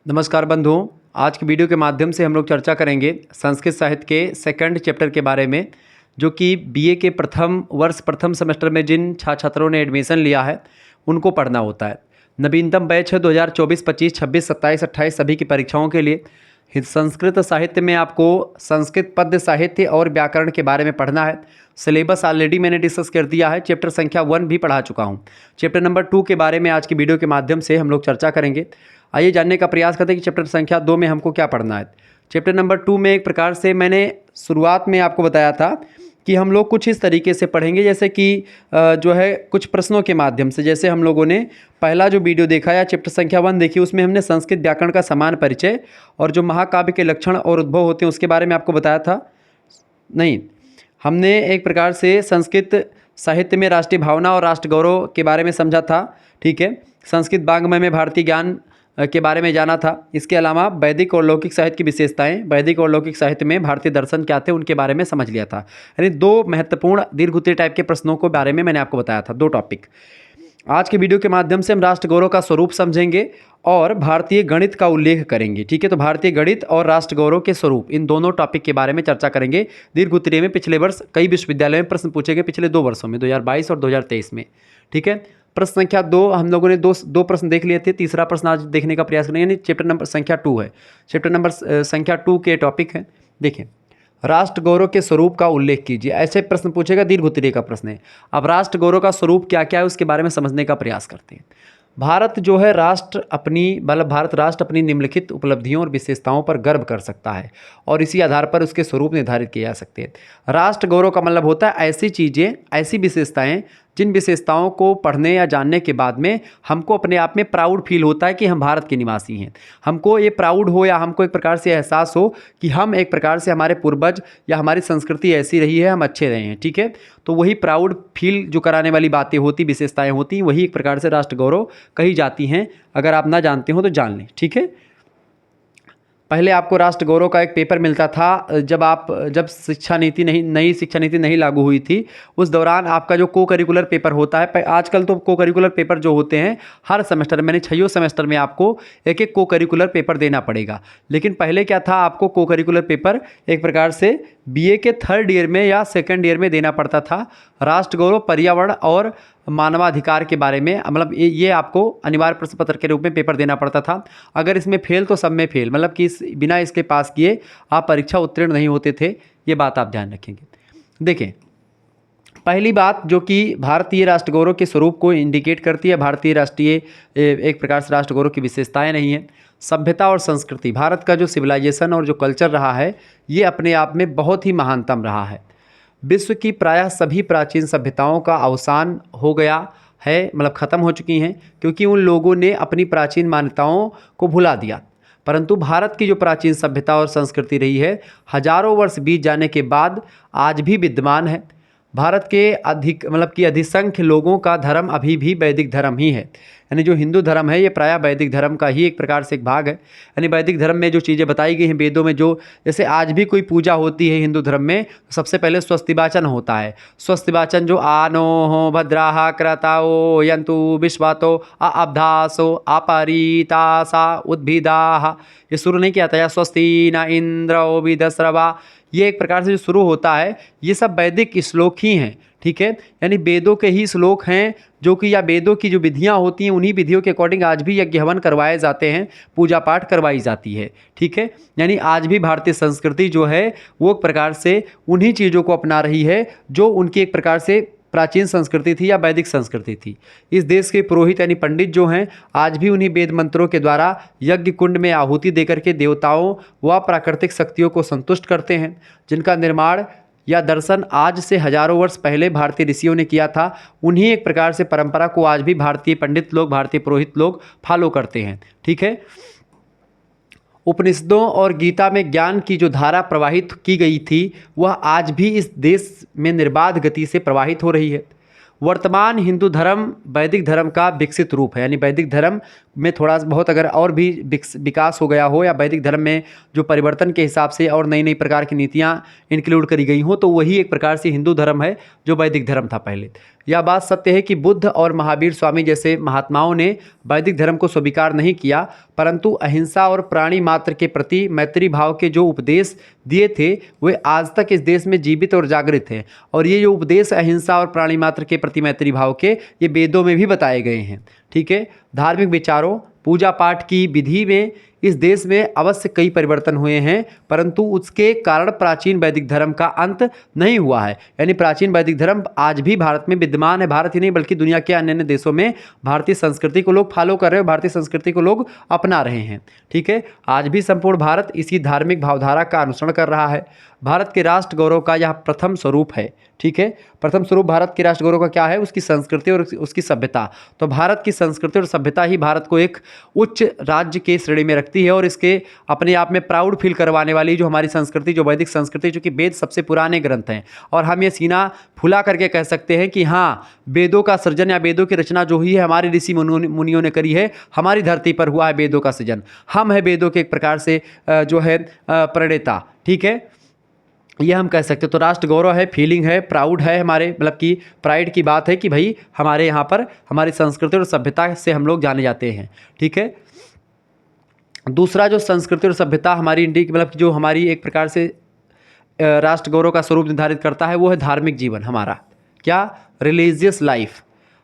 नमस्कार बंधुओं। आज की वीडियो के माध्यम से हम लोग चर्चा करेंगे संस्कृत साहित्य के सेकंड चैप्टर के बारे में, जो कि बीए के प्रथम वर्ष प्रथम सेमेस्टर में जिन छात्रों ने एडमिशन लिया है उनको पढ़ना होता है। नवीनतम बैच है 2024, 25, 26, 27, 28 सभी की परीक्षाओं के लिए। संस्कृत साहित्य में आपको संस्कृत पद्य साहित्य और व्याकरण के बारे में पढ़ना है। सिलेबस ऑलरेडी मैंने डिस्कस कर दिया है, चैप्टर संख्या 1 भी पढ़ा चुका हूँ। चैप्टर नंबर 2 के बारे में आज की वीडियो के माध्यम से हम लोग चर्चा करेंगे। आइए जानने का प्रयास करते हैं कि चैप्टर संख्या 2 में हमको क्या पढ़ना है। चैप्टर नंबर 2 में एक प्रकार से मैंने शुरुआत में आपको बताया था कि हम लोग कुछ इस तरीके से पढ़ेंगे, जैसे कि जो है कुछ प्रश्नों के माध्यम से। जैसे हम लोगों ने पहला जो वीडियो देखा या चैप्टर संख्या 1 देखी, उसमें हमने संस्कृत व्याकरण का समान परिचय और जो महाकाव्य के लक्षण और उद्भव होते हैं उसके बारे में आपको बताया था। नहीं, हमने एक प्रकार से संस्कृत साहित्य में राष्ट्रीय भावना और राष्ट्र गौरव के बारे में समझा था। ठीक है, संस्कृत वाङ्मय में भारतीय ज्ञान के बारे में जाना था। इसके अलावा वैदिक और लौकिक साहित्य की विशेषताएं, वैदिक और लौकिक साहित्य में भारतीय दर्शन क्या थे उनके बारे में समझ लिया था। यानी दो महत्वपूर्ण दीर्घ टाइप के प्रश्नों के बारे में मैंने आपको बताया था, दो टॉपिक। आज के वीडियो के माध्यम से हम राष्ट्र गौरव का स्वरूप समझेंगे और भारतीय गणित का उल्लेख करेंगे। ठीक है, तो भारतीय गणित और राष्ट्र गौरव के स्वरूप, इन दोनों टॉपिक के बारे में चर्चा करेंगे। दीर्घ उत्तरीय में पिछले वर्ष कई विश्वविद्यालयों में प्रश्न पूछे गए, पिछले 2 वर्षों में 2022 और 2023 में। ठीक है, प्रश्न संख्या 2 हम लोगों ने दो प्रश्न देख लिए थे। तीसरा प्रश्न आज देखने का प्रयास करेंगे, यानी चैप्टर नंबर संख्या 2 है। चैप्टर नंबर संख्या 2 के टॉपिक है, देखिए, राष्ट्र गौरव के स्वरूप का उल्लेख कीजिए। ऐसे प्रश्न पूछेगा, दीर्घ उत्तरीय का प्रश्न है। अब राष्ट्र गौरव का स्वरूप क्या क्या है उसके बारे में समझने का प्रयास करते हैं। भारत जो है भारत राष्ट्र अपनी निम्नलिखित उपलब्धियों और विशेषताओं पर गर्व कर सकता है और इसी आधार पर उसके स्वरूप निर्धारित किए जा सकते हैं। राष्ट्र गौरव का मतलब होता है ऐसी चीज़ें, ऐसी विशेषताएं जिन विशेषताओं को पढ़ने या जानने के बाद में हमको अपने आप में प्राउड फील होता है कि हम भारत के निवासी हैं। हमको ये प्राउड हो या हमको एक प्रकार से एहसास हो कि हम एक प्रकार से, हमारे पूर्वज या हमारी संस्कृति ऐसी रही है, हम अच्छे रहे हैं। ठीक है, तो वही प्राउड फील जो कराने वाली बातें होती, विशेषताएं होती, वही एक प्रकार से राष्ट्र गौरव कही जाती हैं। अगर आप ना जानते हो तो जान लें। ठीक है, पहले आपको राष्ट्र गौरव का एक पेपर मिलता था जब नई शिक्षा नीति नहीं लागू हुई थी, उस दौरान आपका जो को करिकुलर पेपर होता है। आजकल तो को करिकुलर पेपर जो होते हैं हर सेमेस्टर में, 6 सेमेस्टर में आपको एक एक को करिकुलर पेपर देना पड़ेगा। लेकिन पहले क्या था, आपको को करिकुलर पेपर एक प्रकार से बीए के 3rd ईयर में या 2nd ईयर में देना पड़ता था। राष्ट्र गौरव, पर्यावरण और मानवाधिकार के बारे में, मतलब ये आपको अनिवार्य प्रश्न पत्र के रूप में पेपर देना पड़ता था। अगर इसमें फेल तो सब में फेल, मतलब कि बिना इसके पास किए आप परीक्षा उत्तीर्ण नहीं होते थे। ये बात आप ध्यान रखेंगे। देखें, पहली बात जो कि भारतीय राष्ट्र गौरव के स्वरूप को इंडिकेट करती है, भारतीय राष्ट्रीय एक प्रकार से राष्ट्र गौरव की विशेषताएं नहीं है। सभ्यता और संस्कृति, भारत का जो सिविलाइजेशन और जो कल्चर रहा है ये अपने आप में बहुत ही महानतम रहा है। विश्व की प्रायः सभी प्राचीन सभ्यताओं का अवसान हो गया है, मतलब ख़त्म हो चुकी हैं, क्योंकि उन लोगों ने अपनी प्राचीन मान्यताओं को भुला दिया। परंतु भारत की जो प्राचीन सभ्यता और संस्कृति रही है, हजारों वर्ष बीत जाने के बाद आज भी विद्यमान है। भारत के अधिसंख्य लोगों का धर्म अभी भी वैदिक धर्म ही है। यानी जो हिंदू धर्म है ये प्रायः वैदिक धर्म का ही एक प्रकार से एक भाग है। यानी वैदिक धर्म में जो चीज़ें बताई गई हैं वेदों में, जो जैसे आज भी कोई पूजा होती है हिंदू धर्म में, सबसे पहले स्वस्तिवाचन होता है। स्वस्तिवाचन जो आनो हो भद्राः क्रताओ यंतु विश्वातो अब्धासो अपरीतासा उद्भिदाः, ये शुरू नहीं किया था, या स्वस्ति न इंद्रो विदस्रवा, ये एक प्रकार से जो शुरू होता है ये सब वैदिक श्लोक ही हैं। ठीक है, यानी वेदों के ही श्लोक हैं, जो कि या वेदों की जो विधियां होती हैं उन्हीं विधियों के अकॉर्डिंग आज भी यज्ञ हवन करवाए जाते हैं, पूजा पाठ करवाई जाती है। ठीक है, यानी आज भी भारतीय संस्कृति जो है वो एक प्रकार से उन्हीं चीज़ों को अपना रही है जो उनकी एक प्रकार से प्राचीन संस्कृति थी या वैदिक संस्कृति थी। इस देश के पुरोहित यानी पंडित जो हैं आज भी उन्हीं वेद मंत्रों के द्वारा यज्ञ कुंड में आहुति देकर के देवताओं व प्राकृतिक शक्तियों को संतुष्ट करते हैं, जिनका निर्माण या दर्शन आज से हजारों वर्ष पहले भारतीय ऋषियों ने किया था। उन्हीं एक प्रकार से परंपरा को आज भी भारतीय पंडित लोग, भारतीय पुरोहित लोग फॉलो करते हैं। ठीक है, उपनिषदों और गीता में ज्ञान की जो धारा प्रवाहित की गई थी वह आज भी इस देश में निर्बाध गति से प्रवाहित हो रही है। वर्तमान हिंदू धर्म वैदिक धर्म का विकसित रूप है, यानी वैदिक धर्म में थोड़ा बहुत अगर और भी विकास हो गया हो या वैदिक धर्म में जो परिवर्तन के हिसाब से और नई नई प्रकार की नीतियाँ इंक्लूड करी गई हों, तो वही एक प्रकार से हिंदू धर्म है जो वैदिक धर्म था पहले। यह बात सत्य है कि बुद्ध और महावीर स्वामी जैसे महात्माओं ने वैदिक धर्म को स्वीकार नहीं किया, परंतु अहिंसा और प्राणी मात्र के प्रति मैत्री भाव के जो उपदेश दिए थे वे आज तक इस देश में जीवित और जागृत हैं। और ये जो उपदेश अहिंसा और प्राणी मात्र के प्रति मैत्री भाव के, ये वेदों में भी बताए गए हैं। ठीक है, धार्मिक विचारों, पूजा पाठ की विधि में इस देश में अवश्य कई परिवर्तन हुए हैं, परंतु उसके कारण प्राचीन वैदिक धर्म का अंत नहीं हुआ है। यानी प्राचीन वैदिक धर्म आज भी भारत में विद्यमान है। भारत ही नहीं बल्कि दुनिया के अन्य अन्य देशों में भारतीय संस्कृति को लोग फॉलो कर रहे हैं, भारतीय संस्कृति को लोग अपना रहे हैं। ठीक है, आज भी संपूर्ण भारत इसी धार्मिक भावधारा का अनुसरण कर रहा है। भारत के राष्ट्र गौरव का यह प्रथम स्वरूप है। ठीक है, प्रथम स्वरूप भारत के राष्ट्र गौरव का क्या है? उसकी संस्कृति और उसकी सभ्यता। तो भारत की संस्कृति और सभ्यता ही भारत को एक उच्च राज्य के श्रेणी में रखती है और इसके अपने आप में प्राउड फील करवाने वाली जो हमारी संस्कृति, जो वैदिक संस्कृति, जो कि वेद सबसे पुराने ग्रंथ हैं, और हम ये सीना फुला करके कह सकते हैं कि हाँ, वेदों का सृजन या वेदों की रचना जो हुई है हमारे ऋषि मुनियों ने करी है, हमारी धरती पर हुआ है वेदों का सृजन। हम है वेदों के एक प्रकार से जो है प्रणेता। ठीक है, ये हम कह सकते हैं। तो राष्ट्र गौरव है, फीलिंग है, प्राउड है, हमारे मतलब कि प्राइड की बात है कि भाई हमारे यहाँ पर हमारी संस्कृति और सभ्यता से हम लोग जाने जाते हैं। ठीक है, दूसरा जो संस्कृति और सभ्यता हमारी इंडिया की मतलब जो हमारी एक प्रकार से राष्ट्र गौरव का स्वरूप निर्धारित करता है वो है धार्मिक जीवन हमारा। क्या? Religious life.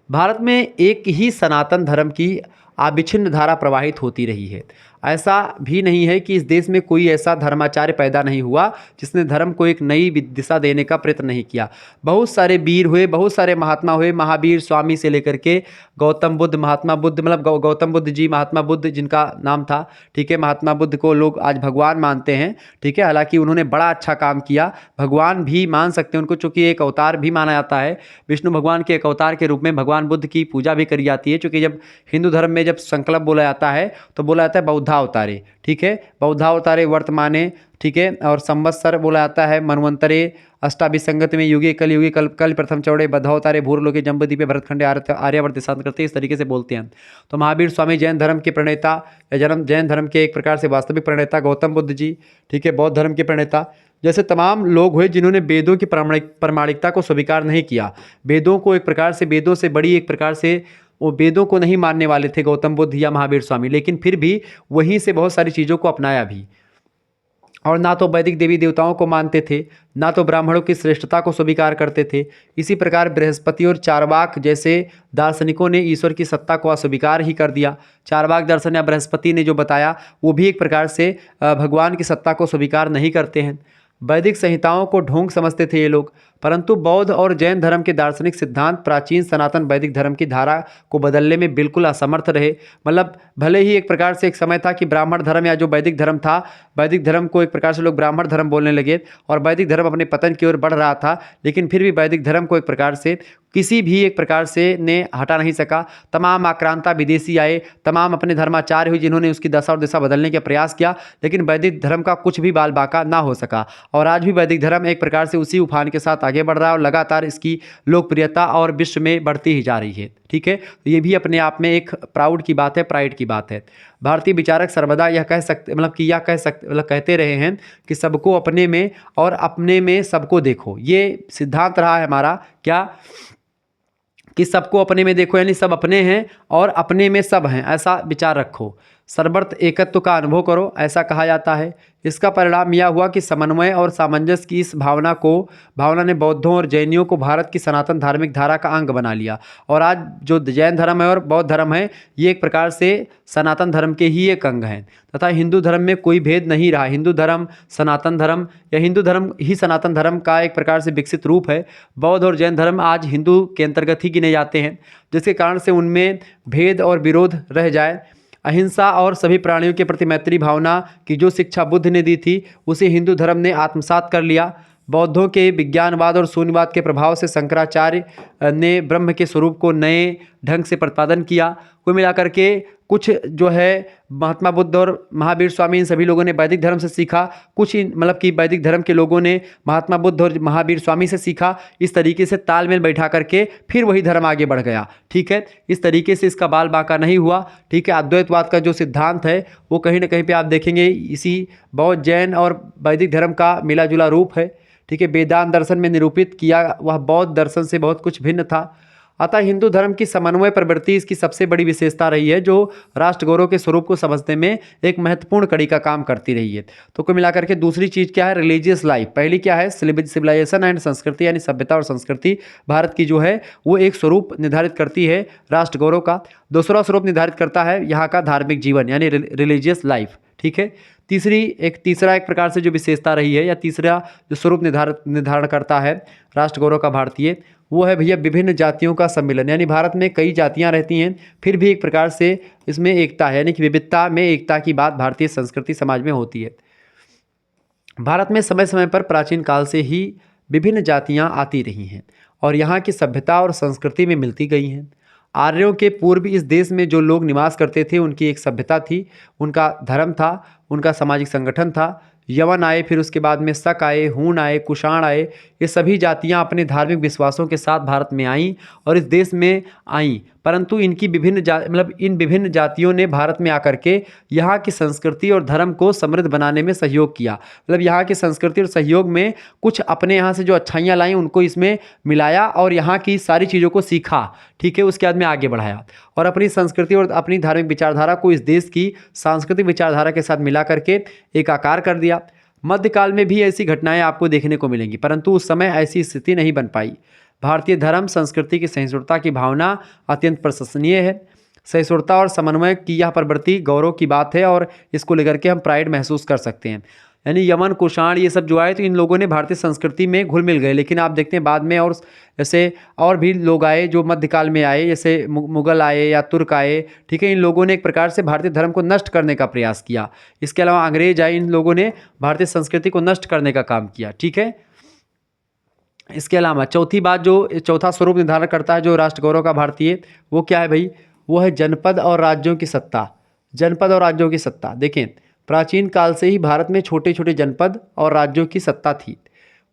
भारत में एक ही सनातन धर्म की अविच्छिन्न धारा प्रवाहित होती रही है। ऐसा भी नहीं है कि इस देश में कोई ऐसा धर्माचार्य पैदा नहीं हुआ जिसने धर्म को एक नई दिशा देने का प्रयत्न नहीं किया। बहुत सारे वीर हुए, बहुत सारे महात्मा हुए, महावीर स्वामी से लेकर के गौतम बुद्ध, महात्मा बुद्ध, मतलब गौतम बुद्ध जी, महात्मा बुद्ध जिनका नाम था। ठीक है, महात्मा बुद्ध को लोग आज भगवान मानते हैं। ठीक है, हालांकि उन्होंने बड़ा अच्छा काम किया, भगवान भी मान सकते हैं उनको, चूँकि एक अवतार भी माना जाता है। विष्णु भगवान के एक अवतार के रूप में भगवान बुद्ध की पूजा भी करी जाती है, चूँकि जब हिंदू धर्म में जब संकल्प बोला जाता है तो बोला जाता है बौद्धावतारे। ठीक है, बौद्धावतारे वर्तमाने। ठीक है, और संवत्सर बोला जाता है मनवंतरे, अष्टाभिसंगत में युगे कलयुगे कल प्रथम चौड़े बद्धावतारे भूरलोके जम्बूद्वीपे भरतखंडे आर्यावर्त देशांतर करते, इस तरीके से बोलते हैं। तो महावीर स्वामी जैन धर्म के प्रणेता या जैन धर्म के एक प्रकार से वास्तविक प्रणेता, गौतम बुद्ध जी। ठीक है, बौद्ध धर्म के प्रणेता, जैसे तमाम लोग हुए जिन्होंने वेदों की प्रामाणिकता को स्वीकार नहीं किया, वेदों को एक प्रकार से, वेदों से बड़ी एक प्रकार से वो वेदों को नहीं मानने वाले थे गौतम बुद्ध या महावीर स्वामी, लेकिन फिर भी वहीं से बहुत सारी चीज़ों को अपनाया भी। और ना तो वैदिक देवी देवताओं को मानते थे, ना तो ब्राह्मणों की श्रेष्ठता को स्वीकार करते थे। इसी प्रकार बृहस्पति और चारवाक जैसे दार्शनिकों ने ईश्वर की सत्ता को अस्वीकार ही कर दिया। चारवाक दर्शन या बृहस्पति ने जो बताया वो भी एक प्रकार से भगवान की सत्ता को स्वीकार नहीं करते हैं। वैदिक संहिताओं को ढोंग समझते थे ये लोग, परंतु बौद्ध और जैन धर्म के दार्शनिक सिद्धांत प्राचीन सनातन वैदिक धर्म की धारा को बदलने में बिल्कुल असमर्थ रहे। मतलब भले ही एक प्रकार से एक समय था कि ब्राह्मण धर्म या जो वैदिक धर्म था, वैदिक धर्म को एक प्रकार से लोग ब्राह्मण धर्म बोलने लगे और वैदिक धर्म अपने पतन की ओर बढ़ रहा था, लेकिन फिर भी वैदिक धर्म को एक प्रकार से किसी भी एक प्रकार से ने हटा नहीं सका। तमाम आक्रांता विदेशी आए, तमाम अपने धर्माचार्य हुए जिन्होंने उसकी दशा और दिशा बदलने का प्रयास किया, लेकिन वैदिक धर्म का कुछ भी बाल बाका ना हो सका। और आज भी वैदिक धर्म एक प्रकार से उसी उफान के साथ आगे बढ़ रहा है और लगातार इसकी लोकप्रियता और विश्व में बढ़ती ही जा रही है। ठीक है, तो ये भी अपने आप में एक प्राउड की बात है, प्राइड की बात है। भारतीय विचारक सर्वदा यह कह सकते मतलब कहते रहे हैं कि सबको अपने में और अपने में सबको देखो। ये सिद्धांत रहा है हमारा, क्या कि सबको अपने में देखो, यानी सब अपने हैं और अपने में सब हैं, ऐसा विचार रखो। सर्वत्र एकत्व का अनुभव करो, ऐसा कहा जाता है। इसका परिणाम यह हुआ कि समन्वय और सामंजस्य की इस भावना ने बौद्धों और जैनियों को भारत की सनातन धार्मिक धारा का अंग बना लिया। और आज जो जैन धर्म है और बौद्ध धर्म है, ये एक प्रकार से सनातन धर्म के ही एक अंग हैं। तथा हिंदू धर्म में कोई भेद नहीं रहा। हिंदू धर्म सनातन धर्म या हिंदू धर्म ही सनातन धर्म का एक प्रकार से विकसित रूप है। बौद्ध और जैन धर्म आज हिंदू के अंतर्गत ही गिने जाते हैं, जिसके कारण से उनमें भेद और विरोध रह जाए। अहिंसा और सभी प्राणियों के प्रति मैत्री भावना की जो शिक्षा बुद्ध ने दी थी, उसे हिंदू धर्म ने आत्मसात कर लिया। बौद्धों के विज्ञानवाद और शून्यवाद के प्रभाव से शंकराचार्य ने ब्रह्म के स्वरूप को नए ढंग से प्रतिपादन किया। कुल मिलाकर के कुछ जो है महात्मा बुद्ध और महावीर स्वामी इन सभी लोगों ने वैदिक धर्म से सीखा, कुछ मतलब कि वैदिक धर्म के लोगों ने महात्मा बुद्ध और महावीर स्वामी से सीखा। इस तरीके से तालमेल बैठा करके फिर वही धर्म आगे बढ़ गया। ठीक है, इस तरीके से इसका बाल बांका नहीं हुआ। ठीक है, अद्वैतवाद का जो सिद्धांत है वो कहीं ना कहीं पे आप देखेंगे इसी बौद्ध जैन और वैदिक धर्म का मिला जुला रूप है। ठीक है, वेदांत दर्शन में निरूपित किया वह बौद्ध दर्शन से बहुत कुछ भिन्न था। अतः हिंदू धर्म की समन्वय प्रवृत्ति इसकी सबसे बड़ी विशेषता रही है, जो राष्ट्र गौरव के स्वरूप को समझने में एक महत्वपूर्ण कड़ी का काम करती रही है। तो कुल मिलाकर के दूसरी चीज़ क्या है, रिलीजियस लाइफ। पहली क्या है, सिविलाइजेशन एंड संस्कृति, यानी सभ्यता और संस्कृति भारत की जो है वो एक स्वरूप निर्धारित करती है राष्ट्र गौरव का। दूसरा स्वरूप निर्धारित करता है यहाँ का धार्मिक जीवन, यानी रिलीजियस लाइफ। ठीक है। तीसरा एक प्रकार से जो विशेषता रही है, या तीसरा जो स्वरूप निर्धारण करता है राष्ट्र गौरव का भारतीय, वो है भैया विभिन्न जातियों का सम्मिलन। यानी भारत में कई जातियां रहती हैं, फिर भी एक प्रकार से इसमें एकता है, यानी कि विविधता में एकता की बात भारतीय संस्कृति समाज में होती है। भारत में समय समय पर प्राचीन काल से ही विभिन्न जातियां आती रही हैं और यहाँ की सभ्यता और संस्कृति में मिलती गई हैं। आर्यों के पूर्व इस देश में जो लोग निवास करते थे उनकी एक सभ्यता थी, उनका धर्म था, उनका सामाजिक संगठन था। यवन आए, फिर उसके बाद में शक आए, हूण आए, कुषाण आए। ये सभी जातियां अपने धार्मिक विश्वासों के साथ भारत में आईं और इस देश में आईं, परंतु इन विभिन्न जातियों ने भारत में आकर के यहाँ की संस्कृति और धर्म को समृद्ध बनाने में सहयोग किया। मतलब यहाँ की संस्कृति और सहयोग में कुछ अपने यहाँ से जो अच्छाइयाँ लाई उनको इसमें मिलाया और यहाँ की सारी चीज़ों को सीखा। ठीक है। उसके बाद में आगे बढ़ाया और अपनी संस्कृति और अपनी धार्मिक विचारधारा को इस देश की सांस्कृतिक विचारधारा के साथ मिला करके एक आकार कर दिया। मध्यकाल में भी ऐसी घटनाएं आपको देखने को मिलेंगी, परंतु उस समय ऐसी स्थिति नहीं बन पाई। भारतीय धर्म संस्कृति की सहिष्णुता की भावना अत्यंत प्रशंसनीय है। सहिष्णुता और समन्वय की यह प्रवृत्ति गौरव की बात है और इसको लेकर के हम प्राइड महसूस कर सकते हैं। यानी यमन, कुषाण ये सब जो आए तो इन लोगों ने भारतीय संस्कृति में घुल मिल गए, लेकिन आप देखते हैं बाद में और जैसे और भी लोग आए जो मध्यकाल में आए, जैसे मुगल आए या तुर्क आए। ठीक है। इन लोगों ने एक प्रकार से भारतीय धर्म को नष्ट करने का प्रयास किया। इसके अलावा अंग्रेज आए, इन लोगों ने भारतीय संस्कृति को नष्ट करने का काम किया। ठीक है। इसके अलावा चौथा स्वरूप निर्धारण करता है जो राष्ट्र गौरव का भारतीय, वो क्या है भाई, वो है जनपद और राज्यों की सत्ता। जनपद और राज्यों की सत्ता देखें, प्राचीन काल से ही भारत में छोटे छोटे जनपद और राज्यों की सत्ता थी।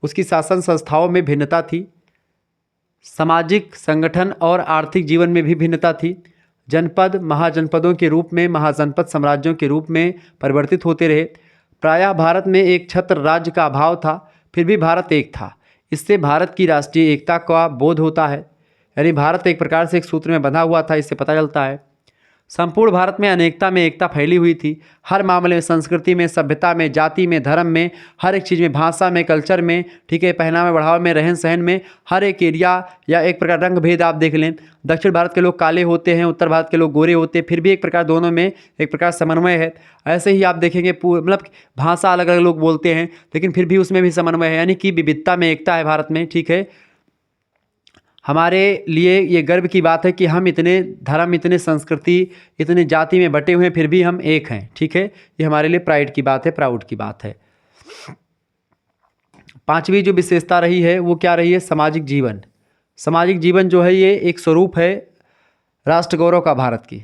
उसकी शासन संस्थाओं में भिन्नता थी, सामाजिक संगठन और आर्थिक जीवन में भी भिन्नता थी। जनपद महाजनपदों के रूप में, महाजनपद साम्राज्यों के रूप में परिवर्तित होते रहे। प्रायः भारत में एक छत्र राज्य का अभाव था, फिर भी भारत एक था। इससे भारत की राष्ट्रीय एकता का बोध होता है, यानी भारत एक प्रकार से एक सूत्र में बंधा हुआ था, इससे पता चलता है। संपूर्ण भारत में अनेकता में एकता फैली हुई थी। हर मामले में, संस्कृति में, सभ्यता में, जाति में, धर्म में, हर एक चीज़ में, भाषा में, कल्चर में, ठीक है, पहनावे बढ़ावे में, रहन सहन में, हर एक एरिया या एक प्रकार रंग भेद आप देख लें। दक्षिण भारत के लोग काले होते हैं, उत्तर भारत के लोग गोरे होते हैं, फिर भी एक प्रकार दोनों में एक प्रकार समन्वय है। ऐसे ही आप देखेंगे मतलब भाषा अलग अलग लोग बोलते हैं, लेकिन फिर भी उसमें भी समन्वय है, यानी कि विविधता में एकता है भारत में। ठीक है। हमारे लिए ये गर्व की बात है कि हम इतने धर्म, इतने संस्कृति, इतने जाति में बटे हुए हैं, फिर भी हम एक हैं। ठीक है। ये हमारे लिए प्राइड की बात है, प्राउड की बात है। पांचवी जो विशेषता रही है वो क्या रही है, सामाजिक जीवन। सामाजिक जीवन जो है ये एक स्वरूप है राष्ट्र गौरव का भारत की।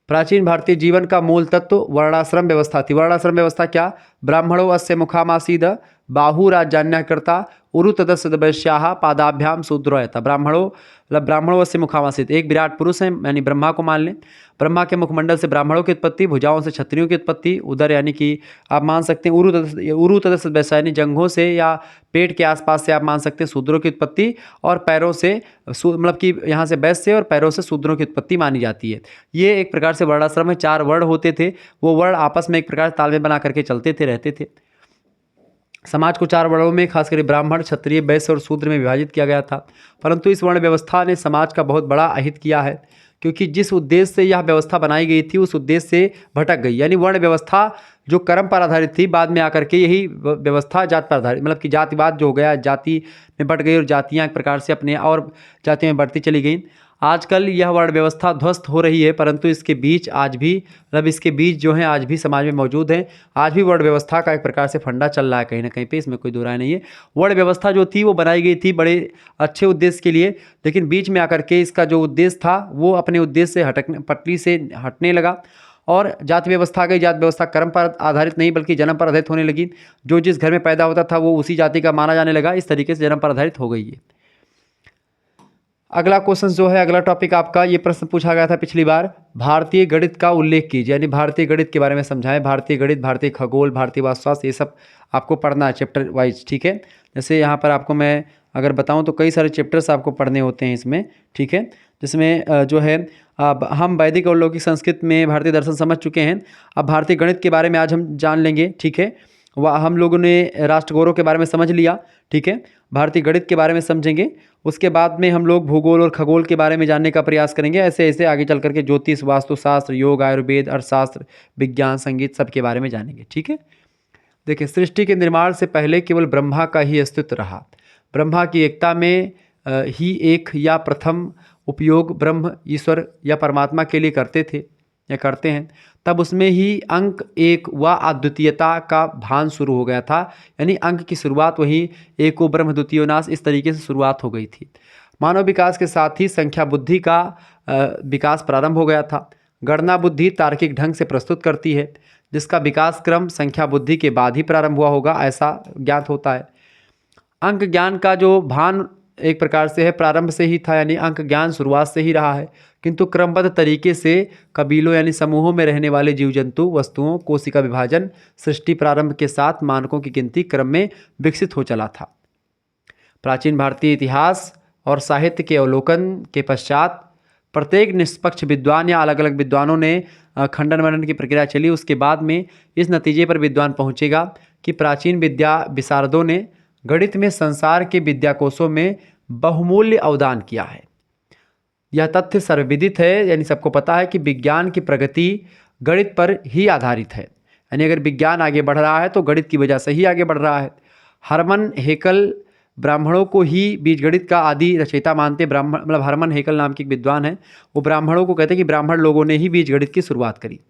प्राचीन भारतीय जीवन का मूल तत्व वर्णाश्रम व्यवस्था थी। वर्णाश्रम व्यवस्था क्या, ब्राह्मणों अस्य मुखामासीद बाहु राजान्यकर्ता उरु तदस्य वैश्याः पादाभ्याम शूद्रो यथा। ब्राह्मणों अस्य मुखामासीद, एक विराट पुरुष है, यानी ब्रह्मा को मान लें। ब्रह्मा के मुखमंडल से ब्राह्मणों की उत्पत्ति, भुजाओं से क्षत्रियों की उत्पत्ति, उदर यानी कि आप मान सकते हैं उरु तदस्य वैश्य, यानी जंघों से या पेट के आसपास से आप मान सकते हैं शूद्रों की उत्पत्ति, और पैरों से मतलब कि यहाँ से वैश्य से और पैरों से शूद्रों की उत्पत्ति मानी जाती है। ये एक प्रकार से वर्णाश्रम में 4 वर्ण होते थे, वो वर्ण आपस में एक प्रकार तालमेल बना करके चलते थे, रहते थे। समाज को 4 वर्णों में खासकर ब्राह्मण, क्षत्रिय, वैश्य और शूद्र में विभाजित किया गया था। परंतु इस वर्ण व्यवस्था ने समाज का बहुत बड़ा अहित किया है, क्योंकि जिस उद्देश्य से यह व्यवस्था बनाई गई थी उस उद्देश्य से भटक गई। यानी वर्ण व्यवस्था जो कर्म पर आधारित थी, बाद में आकर के यही व्यवस्था जात पर आधारित, मतलब कि जातिवाद जो हो गया, जाति में बट गई और जातियाँ एक प्रकार से अपने और जातियों में बढ़ती चली गई। आजकल यह वर्ण व्यवस्था ध्वस्त हो रही है, परंतु इसके बीच आज भी मतलब इसके बीच जो है आज भी समाज में मौजूद हैं। आज भी वर्ण व्यवस्था का एक प्रकार से फंडा चल रहा है कहीं ना कहीं पे, इसमें कोई दो राय नहीं है। वर्ण व्यवस्था जो थी वो बनाई गई थी बड़े अच्छे उद्देश्य के लिए, लेकिन बीच में आकर के इसका जो उद्देश्य था वो अपने उद्देश्य से पटरी से हटने लगा और जाति व्यवस्था आ गई। जाति व्यवस्था कर्म पर आधारित नहीं बल्कि जन्म पर आधारित होने लगी। जो जिस घर में पैदा होता था वो उसी जाति का माना जाने लगा। इस तरीके से जन्म पर आधारित हो गई है। अगला क्वेश्चन जो है, अगला टॉपिक आपका, ये प्रश्न पूछा गया था पिछली बार, भारतीय गणित का उल्लेख कीजिए, यानी भारतीय गणित के बारे में समझाएं। भारतीय गणित, भारतीय खगोल, भारतीय वास्तुशास्त्र, ये सब आपको पढ़ना है चैप्टर वाइज। ठीक है। जैसे यहाँ पर आपको मैं अगर बताऊं तो कई सारे चैप्टर्स आपको पढ़ने होते हैं इसमें, ठीक है। जिसमें जो है अब हम वैदिक और लौकिक संस्कृत में भारतीय दर्शन समझ चुके हैं। अब भारतीय गणित के बारे में आज हम जान लेंगे, ठीक है। वह हम लोगों ने राष्ट्र गौरव के बारे में समझ लिया, ठीक है। भारतीय गणित के बारे में समझेंगे, उसके बाद में हम लोग भूगोल और खगोल के बारे में जानने का प्रयास करेंगे। ऐसे ऐसे आगे चल करके ज्योतिष, वास्तुशास्त्र, योग, आयुर्वेद, अर्थशास्त्र, विज्ञान, संगीत सब के बारे में जानेंगे, ठीक है। देखिए, सृष्टि के निर्माण से पहले केवल ब्रह्मा का ही अस्तित्व रहा। ब्रह्मा की एकता में ही एक या प्रथम उपयोग ब्रह्म, ईश्वर या परमात्मा के लिए करते थे या करते हैं, तब उसमें ही अंक एक व अद्वितीयता का भान शुरू हो गया था। यानी अंक की शुरुआत वही एको ब्रह्म द्वितीयो नाश, इस तरीके से शुरुआत हो गई थी। मानव विकास के साथ ही संख्या बुद्धि का विकास प्रारंभ हो गया था। गणना बुद्धि तार्किक ढंग से प्रस्तुत करती है, जिसका विकास क्रम संख्या बुद्धि के बाद ही प्रारंभ हुआ होगा, ऐसा ज्ञात होता है। अंक ज्ञान का जो भान एक प्रकार से है प्रारंभ से ही था, यानी अंक ज्ञान शुरुआत से ही रहा है, किंतु क्रमबद्ध तरीके से कबीलों यानी समूहों में रहने वाले जीव जंतु, वस्तुओं, कोशिका विभाजन, सृष्टि प्रारंभ के साथ मानकों की गिनती क्रम में विकसित हो चला था। प्राचीन भारतीय इतिहास और साहित्य के अवलोकन के पश्चात प्रत्येक निष्पक्ष विद्वान या अलग अलग विद्वानों ने खंडन मनन की प्रक्रिया चली। उसके बाद में इस नतीजे पर विद्वान पहुँचेगा कि प्राचीन विद्या विशारदों ने गणित में संसार के विद्याकोशों में बहुमूल्य अवदान किया है। यह तथ्य सर्वविदित है, यानी सबको पता है कि विज्ञान की प्रगति गणित पर ही आधारित है। यानी अगर विज्ञान आगे बढ़ रहा है तो गणित की वजह से ही आगे बढ़ रहा है। हरमन हेकल ब्राह्मणों को ही बीजगणित का आदि रचयिता मानते। ब्राह्मण मतलब हरमन हेकल नाम के एक विद्वान है, वो ब्राह्मणों को कहते हैं कि ब्राह्मण लोगों ने ही बीजगणित की शुरुआत करी।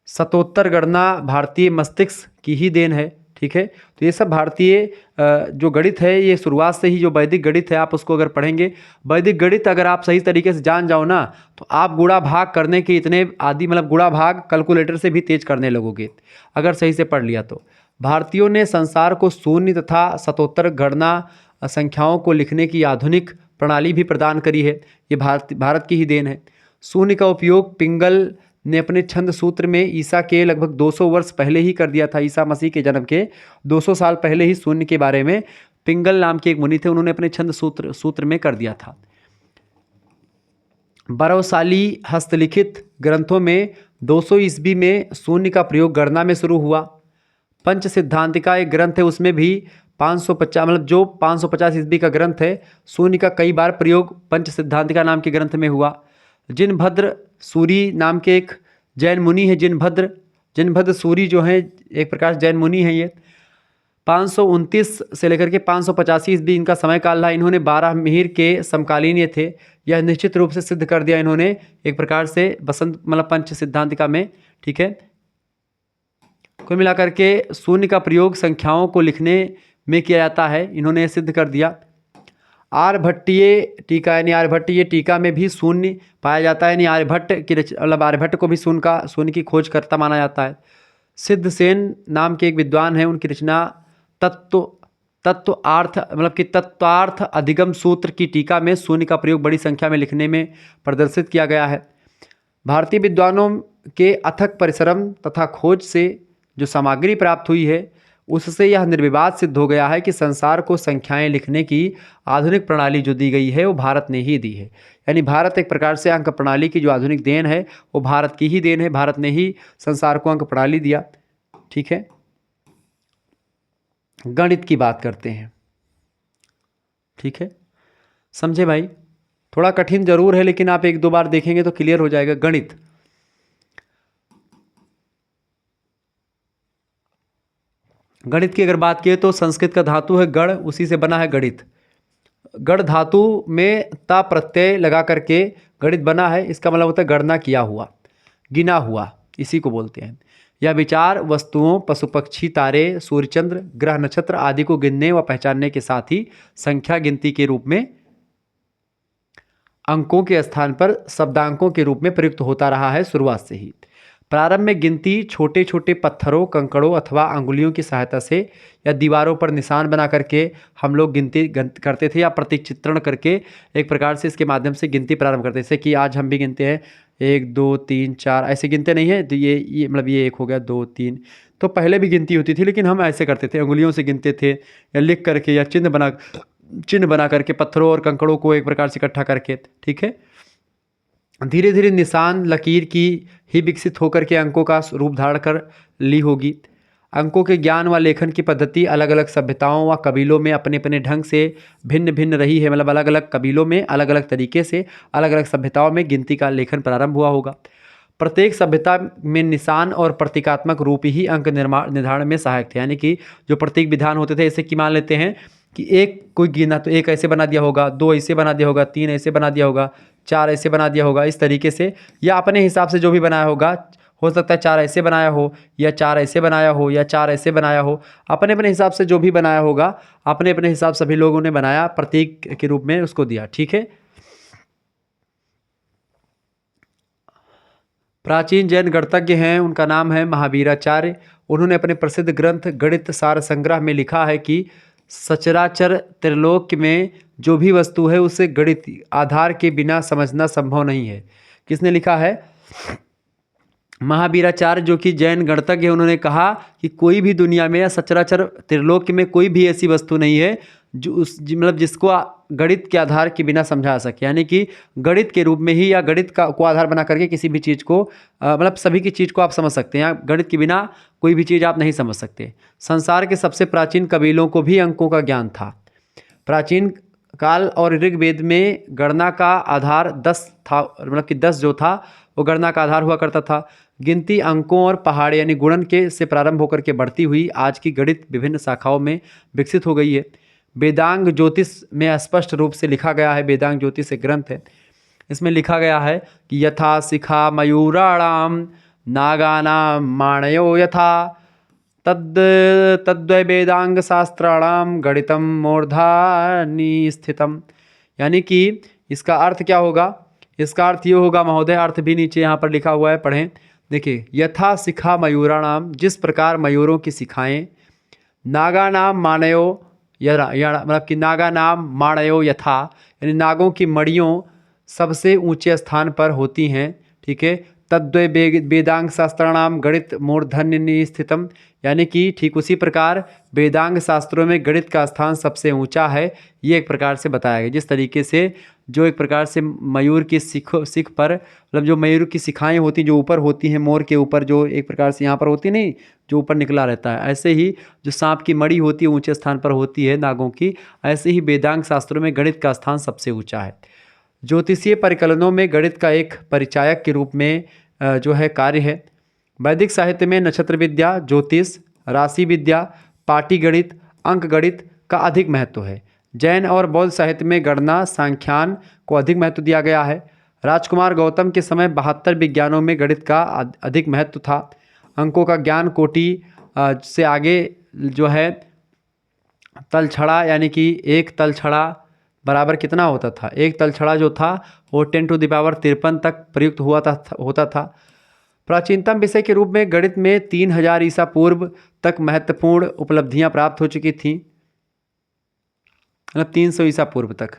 शतोत्तर गणना भारतीय मस्तिष्क की ही देन है, ठीक है। तो ये सब भारतीय जो गणित है ये शुरुआत से ही, जो वैदिक गणित है आप उसको अगर पढ़ेंगे, वैदिक गणित अगर आप सही तरीके से जान जाओ ना तो आप गुणा भाग करने के इतने आदि, मतलब गुणा भाग कैलकुलेटर से भी तेज करने लगोगे अगर सही से पढ़ लिया तो। भारतीयों ने संसार को शून्य तथा शतोत्तर गणना संख्याओं को लिखने की आधुनिक प्रणाली भी प्रदान करी है। ये भारत की ही देन है। शून्य का उपयोग पिंगल ने अपने छंद सूत्र में ईसा के लगभग 200 वर्ष पहले ही कर दिया था। ईसा मसीह के जन्म के 200 साल पहले ही शून्य के बारे में पिंगल नाम के एक मुनि थे, उन्होंने अपने छंद सूत्र में कर दिया था। बरौसाली हस्तलिखित ग्रंथों में 200 ईस्वी में शून्य का प्रयोग गणना में शुरू हुआ। पंच सिद्धांतिका एक ग्रंथ है, उसमें भी 550 मतलब जो 550 ईस्वी का ग्रंथ है, शून्य का कई बार प्रयोग पंच सिद्धांतिका नाम के ग्रंथ में हुआ। जिनभद्र सूरी नाम के एक जैन मुनि है, जिनभद्र सूरी जो हैं एक प्रकार से जैन मुनि हैं। ये 529 से लेकर के 585 ईस्वी इनका समय काल रहा। इन्होंने 12 मिहिर के समकालीन ये थे। यह निश्चित रूप से सिद्ध कर दिया इन्होंने एक प्रकार से बसंत मतलब पंच सिद्धांतिका में, ठीक है। कुल मिलाकर के शून्य का प्रयोग संख्याओं को लिखने में किया जाता है, इन्होंने सिद्ध कर दिया। आर्यभट्टीय टीका यानी आर्यभट्टीय टीका में भी शून्य पाया जाता है, यानी आर्यभट्ट की मतलब आर्यभट्ट को भी शून्य की खोजकर्ता माना जाता है। सिद्धसेन नाम के एक विद्वान हैं, उनकी रचना तत्वार्थ मतलब कि तत्वार्थ अधिगम सूत्र की टीका में शून्य का प्रयोग बड़ी संख्या में लिखने में प्रदर्शित किया गया है। भारतीय विद्वानों के अथक परिश्रम तथा खोज से जो सामग्री प्राप्त हुई है उससे यह निर्विवाद सिद्ध हो गया है कि संसार को संख्याएं लिखने की आधुनिक प्रणाली जो दी गई है वो भारत ने ही दी है। यानी भारत एक प्रकार से अंक प्रणाली की जो आधुनिक देन है वो भारत की ही देन है। भारत ने ही संसार को अंक प्रणाली दिया, ठीक है। गणित की बात करते हैं, ठीक है। समझे भाई, थोड़ा कठिन जरूर है लेकिन आप एक दो बार देखेंगे तो क्लियर हो जाएगा। गणित की अगर बात किए तो संस्कृत का धातु है गण, उसी से बना है गणित। गण धातु में ता प्रत्यय लगा करके गणित बना है, इसका मतलब होता है गणना किया हुआ, गिना हुआ, इसी को बोलते हैं। यह विचार वस्तुओं, पशु पक्षी, तारे, सूर्यचंद्र, ग्रह नक्षत्र आदि को गिनने व पहचानने के साथ ही संख्या गिनती के रूप में अंकों के स्थान पर शब्दांकों के रूप में प्रयुक्त होता रहा है शुरुआत से ही। प्रारंभ में गिनती छोटे छोटे पत्थरों, कंकड़ों अथवा अंगुलियों की सहायता से या दीवारों पर निशान बना करके हम लोग गिनती करते थे, या प्रतीक चित्रण करके एक प्रकार से इसके माध्यम से गिनती प्रारंभ करते थे। जैसे कि आज हम भी गिनते हैं 1 2 3 4, ऐसे गिनते नहीं है। तो ये मतलब ये 1 हो गया, 2 3, तो पहले भी गिनती होती थी लेकिन हम ऐसे करते थे, अंगुलियों से गिनते थे या लिख करके या चिन्ह बना चिन्ह बना करके, पत्थरों और कंकड़ों को एक प्रकार से इकट्ठा करके, ठीक है। धीरे धीरे निशान लकीर की ही विकसित होकर के अंकों का रूप धारण कर ली होगी। अंकों के ज्ञान व लेखन की पद्धति अलग अलग सभ्यताओं व कबीलों में अपने अपने ढंग से भिन्न भिन्न रही है। मतलब अलग अलग कबीलों में अलग अलग तरीके से, अलग अलग सभ्यताओं में गिनती का लेखन प्रारंभ हुआ होगा। प्रत्येक सभ्यता में निशान और प्रतीकात्मक रूप ही अंक निर्धारण में सहायक थे। यानी कि जो प्रतीक विधान होते थे, ऐसे कि मान लेते हैं कि एक कोई गिना तो एक ऐसे बना दिया होगा, दो ऐसे बना दिया होगा, तीन ऐसे बना दिया होगा, चार ऐसे बना दिया होगा, इस तरीके से, या अपने हिसाब से जो भी बनाया होगा। हो सकता है चार ऐसे बनाया हो, या चार ऐसे बनाया हो, या चार ऐसे बनाया हो, अपने अपने हिसाब से जो भी बनाया होगा, अपने अपने हिसाब से सभी लोगों ने बनाया, प्रतीक के रूप में उसको दिया, ठीक है। प्राचीन जैन गणितज्ञ हैं, उनका नाम है महावीराचार्य। उन्होंने अपने प्रसिद्ध ग्रंथ गणित सार संग्रह में लिखा है कि सचराचर त्रिलोक में जो भी वस्तु है उसे गणित आधार के बिना समझना संभव नहीं है। किसने लिखा है? महावीराचार्य, जो कि जैन गणितज्ञ है। उन्होंने कहा कि कोई भी दुनिया में या सचराचर त्रिलोक में कोई भी ऐसी वस्तु नहीं है जो मतलब जिसको गणित के आधार के बिना समझा सके। यानी कि गणित के रूप में ही या गणित को आधार बना करके किसी भी चीज़ को मतलब सभी की चीज़ को आप समझ सकते हैं। या गणित के बिना कोई भी चीज़ आप नहीं समझ सकते। संसार के सबसे प्राचीन कबीलों को भी अंकों का ज्ञान था। प्राचीन काल और ऋग्वेद में गणना का आधार 10 था। मतलब कि 10 जो था वो गणना का आधार हुआ करता था। गिनती अंकों और पहाड़े यानी गुणन के से प्रारंभ होकर के बढ़ती हुई आज की गणित विभिन्न शाखाओं में विकसित हो गई है। वेदांग ज्योतिष में स्पष्ट रूप से लिखा गया है। वेदांग ज्योतिष एक ग्रंथ है, इसमें लिखा गया है कि यथा शिखा मयूराणाम नागानाम माणयो यथा तद्वय वेदांग शास्त्राणाम गणितम मूर्धानि स्थितम। यानी कि इसका अर्थ क्या होगा? इसका अर्थ ये होगा महोदय, अर्थ भी नीचे यहाँ पर लिखा हुआ है, पढ़ें। देखिए, यथा शिखा मयूराणाम, जिस प्रकार मयूरों की शिखाएं, नागा नाम माणयो मतलब कि नागा नाम माणयो यथा, यानी नागों की मड़ियों सबसे ऊंचे स्थान पर होती हैं, ठीक है। तद्वय वेदांग शास्त्राणाम गणित मूर्धन्य स्थितम, यानी कि ठीक उसी प्रकार वेदांग शास्त्रों में गणित का स्थान सबसे ऊंचा है। ये एक प्रकार से बताया गया। जिस तरीके से जो एक प्रकार से मयूर की सीख पर मतलब जो मयूर की शिखाएं होती जो ऊपर होती हैं, मोर के ऊपर जो एक प्रकार से यहाँ पर होती नहीं, जो ऊपर निकला रहता है, ऐसे ही जो सांप की मड़ी होती है ऊंचे स्थान पर होती है नागों की, ऐसे ही वेदांग शास्त्रों में गणित का स्थान सबसे ऊंचा है। ज्योतिषीय परिकलनों में गणित का एक परिचायक के रूप में जो है कार्य है। वैदिक साहित्य में नक्षत्र विद्या, ज्योतिष, राशि विद्या, पाटी गणित, अंक गणित का अधिक महत्व है। जैन और बौद्ध साहित्य में गणना, सांख्यान को अधिक महत्व दिया गया है। राजकुमार गौतम के समय 72 विज्ञानों में गणित का अधिक महत्व था। अंकों का ज्ञान कोटि से आगे जो है तलछड़ा, यानी कि एक तलछड़ा बराबर कितना होता था? एक तलछड़ा जो था वो 10⁻53 तक प्रयुक्त होता था। प्राचीनतम विषय के रूप में गणित में 3000 ईसा पूर्व तक महत्वपूर्ण उपलब्धियां प्राप्त हो चुकी थीं। मतलब 300 ईसा पूर्व तक,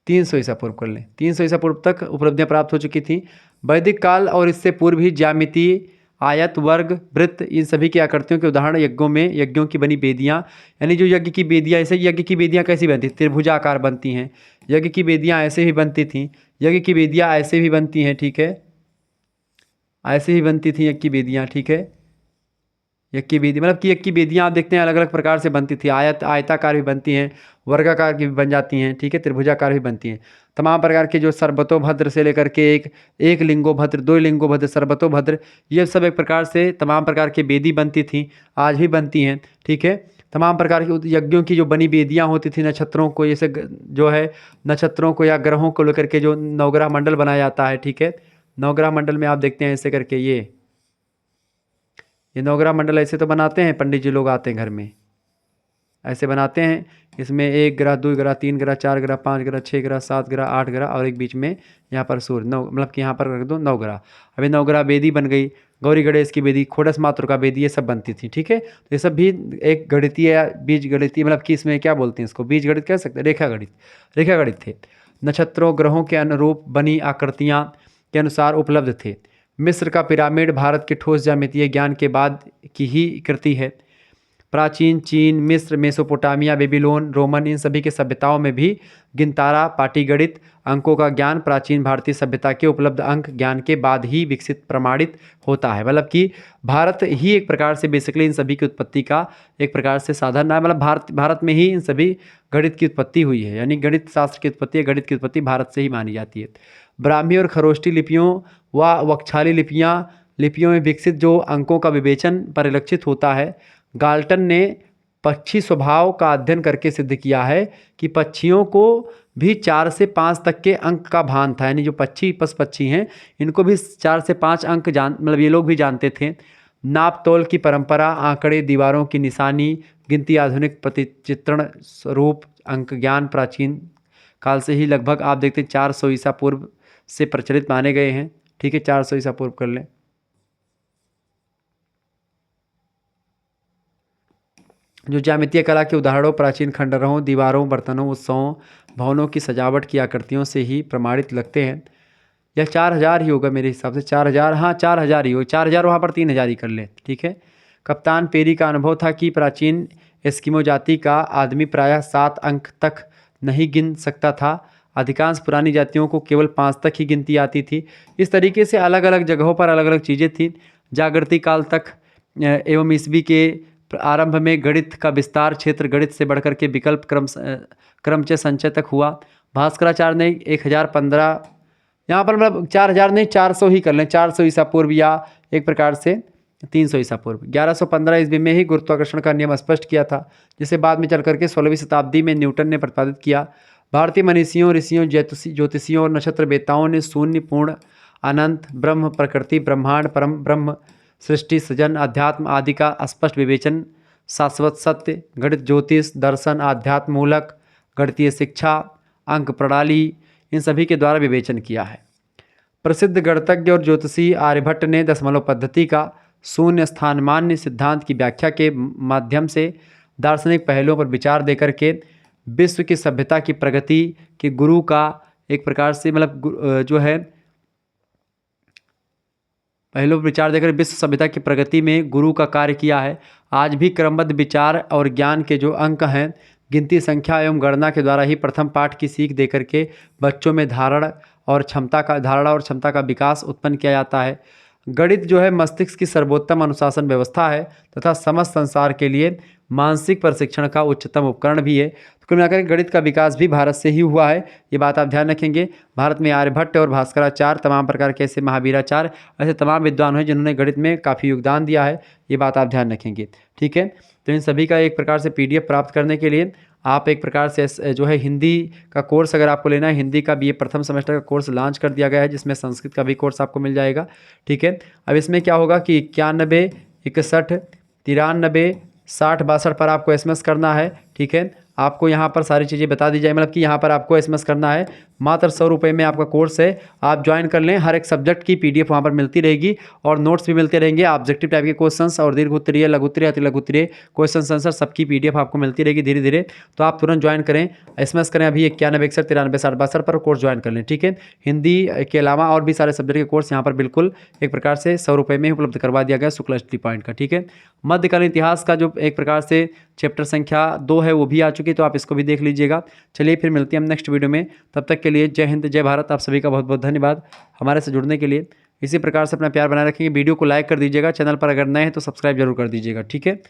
300 ईसा पूर्व कर लें, 300 ईसा पूर्व तक उपलब्धियां प्राप्त हो चुकी थीं। वैदिक काल और इससे पूर्व ही ज्यामिति, आयत, वर्ग, वृत्त, इन सभी की आकृतियों के उदाहरण यज्ञों की बनी वेदियाँ, यानी जो यज्ञ की वेदियाँ, ऐसे यज्ञ की वेदियाँ कैसी बनती? त्रिभुजाकार बनती हैं। यज्ञ की वेदियाँ ऐसे भी बनती थीं, यज्ञ की वेदियाँ ऐसे भी बनती हैं, ठीक है, ऐसे ही बनती थी यज्ञ की वेदियाँ, ठीक है। यज्ञ की वेदी मतलब कि यज्ञ की वेदियाँ आप देखते हैं अलग अलग प्रकार से बनती थी। आयताकार भी बनती हैं, वर्गाकार की भी बन जाती हैं, ठीक है, त्रिभुजाकार भी बनती हैं। तमाम प्रकार के जो सर्वतोभद्र से लेकर के एक लिंगोभद्र, दो लिंगोभद्र, सर्वतोभद्र, ये सब एक प्रकार से तमाम प्रकार की वेदी बनती थी, आज भी बनती हैं, ठीक है। तमाम प्रकार की यज्ञों की जो बनी वेदियाँ होती थी, नक्षत्रों को जैसे जो है नक्षत्रों को या ग्रहों को लेकर के जो नवग्रह मंडल बनाया जाता है, ठीक है। नवग्रह मंडल में आप देखते हैं ऐसे करके ये नवग्रह मंडल ऐसे तो बनाते हैं, पंडित जी लोग आते हैं घर में, ऐसे बनाते हैं। इसमें 1 ग्रह, 2 ग्रह, 3 ग्रह, 4 ग्रह, 5 ग्रह, 6 ग्रह, 7 ग्रह, 8 ग्रह और एक बीच में यहाँ पर सूर्य, नौ मतलब कि यहाँ पर रख दो 9 ग्रह। अभी 9 ग्रह वेदी बन गई, गौरी गणेश की वेदी, खोडस मातृका वेदी, ये सब बनती थी, ठीक है। तो ये सब भी एक गणितीय या बीज गणितीय मतलब कि इसमें क्या बोलते हैं इसको, बीज गणित कह सकते हैं, रेखा गणित थे। नक्षत्रों ग्रहों के अनुरूप बनी आकृतियाँ के अनुसार उपलब्ध थे। मिस्र का पिरामिड भारत के ठोस ज्यामितीय ज्ञान के बाद की ही कृति है। प्राचीन चीन, मिस्र, मेसोपोटामिया, बेबीलोन, रोमन, इन सभी के सभ्यताओं में भी गिनतारा, पाटीगणित, अंकों का ज्ञान प्राचीन भारतीय सभ्यता के उपलब्ध अंक ज्ञान के बाद ही विकसित प्रमाणित होता है। मतलब कि भारत ही एक प्रकार से बेसिकली इन सभी की उत्पत्ति का एक प्रकार से साधन है। मतलब भारत में ही इन सभी गणित की उत्पत्ति हुई है, यानी गणित शास्त्र की उत्पत्ति, गणित की उत्पत्ति भारत से ही मानी जाती है। ब्राह्मी और खरोष्टी लिपियों व वक्षाली लिपियों में विकसित जो अंकों का विवेचन परिलक्षित होता है। गाल्टन ने पक्षी स्वभाव का अध्ययन करके सिद्ध किया है कि पक्षियों को भी 4 से 5 तक के अंक का भान था, यानी जो पक्षी हैं इनको भी 4 से 5 अंक मतलब ये लोग भी जानते थे। नाप तोल की परंपरा, आंकड़े, दीवारों की निशानी, गिनती, आधुनिक प्रतिचित्रण स्वरूप, अंक ज्ञान प्राचीन काल से ही लगभग आप देखते हैं 400 ईसा पूर्व से प्रचलित माने गए हैं। ठीक है, 400 ईसा पूर्व कर लें। जो ज्यामितीय कला के उदाहरणों, प्राचीन खंडहरों, दीवारों, बर्तनों, उत्सवों, भवनों की सजावट की आकृतियों से ही प्रमाणित लगते हैं। यह 4000 ही होगा मेरे हिसाब से, 4000, हाँ 4000 ही होगा, 4000 वहाँ पर 3000 ही कर ले। ठीक है। कप्तान पेरी का अनुभव था कि प्राचीन एस्किमो जाति का आदमी प्रायः 7 अंक तक नहीं गिन सकता था। अधिकांश पुरानी जातियों को केवल 5 तक ही गिनती आती थी। इस तरीके से अलग अलग जगहों पर अलग अलग चीज़ें थी। जागृति काल तक एवं ईस्वी के आरंभ में गणित का विस्तार क्षेत्र गणित से बढ़कर के विकल्प क्रमचय संचय तक हुआ। भास्कराचार्य ने 1015, यहाँ पर मतलब 4000 नहीं 400 ही कर लें, 400 ईसा पूर्व या एक प्रकार से 300 ईसा पूर्व। 1115 ईस्वी में ही गुरुत्वाकर्षण का नियम स्पष्ट किया था, जिसे बाद में चल करके 16वीं शताब्दी में न्यूटन ने प्रतिपादित किया। भारतीय मनीषियों, ऋषियों, ज्योतिषियों और नक्षत्रवेत्ताओं ने शून्य, पूर्ण, अनंत, ब्रह्म, प्रकृति, ब्रह्मांड, परम ब्रह्म, सृष्टि, सृजन, अध्यात्म आदि का स्पष्ट विवेचन, शाश्वत सत्य, गणित, ज्योतिष, दर्शन, आध्यात्म मूलक, गणितीय शिक्षा, अंक प्रणाली, इन सभी के द्वारा विवेचन किया है। प्रसिद्ध गणितज्ञ और ज्योतिषी आर्यभट्ट ने दशमलव पद्धति का शून्य स्थान मान्य सिद्धांत की व्याख्या के माध्यम से दार्शनिक पहलुओं पर विचार देकर के विश्व की सभ्यता की प्रगति के गुरु का एक प्रकार से मतलब जो है पहलू विचार देकर विश्व सभ्यता की प्रगति में गुरु का कार्य किया है। आज भी क्रमबद्ध विचार और ज्ञान के जो अंक हैं, गिनती, संख्या एवं गणना के द्वारा ही प्रथम पाठ की सीख देकर के बच्चों में धारणा और क्षमता का विकास उत्पन्न किया जाता है। गणित जो है मस्तिष्क की सर्वोत्तम अनुशासन व्यवस्था है तथा समस्त संसार के लिए मानसिक प्रशिक्षण का उच्चतम उपकरण भी है। तो कुल मिलाकर गणित का विकास भी भारत से ही हुआ है, ये बात आप ध्यान रखेंगे। भारत में आर्यभट्ट और भास्कराचार्य, तमाम प्रकार के ऐसे महावीराचार्य, ऐसे तमाम विद्वान हैं जिन्होंने गणित में काफ़ी योगदान दिया है, ये बात आप ध्यान रखेंगे। ठीक है, तो इन सभी का एक प्रकार से PDF प्राप्त करने के लिए आप एक प्रकार से जो है हिंदी का कोर्स अगर आपको लेना है, हिंदी का BA प्रथम सेमेस्टर का कोर्स लॉन्च कर दिया गया है, जिसमें संस्कृत का भी कोर्स आपको मिल जाएगा। ठीक है, अब इसमें क्या होगा कि 91 61 93 60 62 पर आपको SMS करना है। ठीक है, आपको यहाँ पर सारी चीज़ें बता दी जाए, मतलब कि यहाँ पर आपको SMS करना है। मात्र 100 रुपये में आपका कोर्स है, आप ज्वाइन कर लें। हर एक सब्जेक्ट की PDF वहाँ पर मिलती रहेगी और नोट्स भी मिलते रहेंगे। ऑब्जेक्टिव टाइप के क्वेश्चंस और दीर्घ उत्तरीय, लघु उत्तरीय, अति लघु उत्तरीय क्वेश्चन आंसर सबकी PDF आपको मिलती रहेगी धीरे धीरे। तो आप तुरंत ज्वाइन करें, SMS करें अभी 91 61 93 60 62 पर कोर्स ज्वाइन कर लें। ठीक है, हिंदी के अलावा और भी सारे सब्जेक्ट के कोर्स यहाँ पर बिल्कुल एक प्रकार से 100 रुपये में उपलब्ध करवा दिया गया शुक्ला स्टडी पॉइंट का। ठीक है, मध्यकालीन इतिहास का जो एक प्रकार से चैप्टर संख्या 2 है वो भी आ चुकी है, तो आप इसको भी देख लीजिएगा। चलिए फिर मिलते हैं हम नेक्स्ट वीडियो में, तब तक के लिए जय हिंद, जय भारत। आप सभी का बहुत बहुत धन्यवाद हमारे से जुड़ने के लिए। इसी प्रकार से अपना प्यार बनाए रखेंगे। वीडियो को लाइक कर दीजिएगा, चैनल पर अगर नए हैं तो सब्सक्राइब जरूर कर दीजिएगा। ठीक है।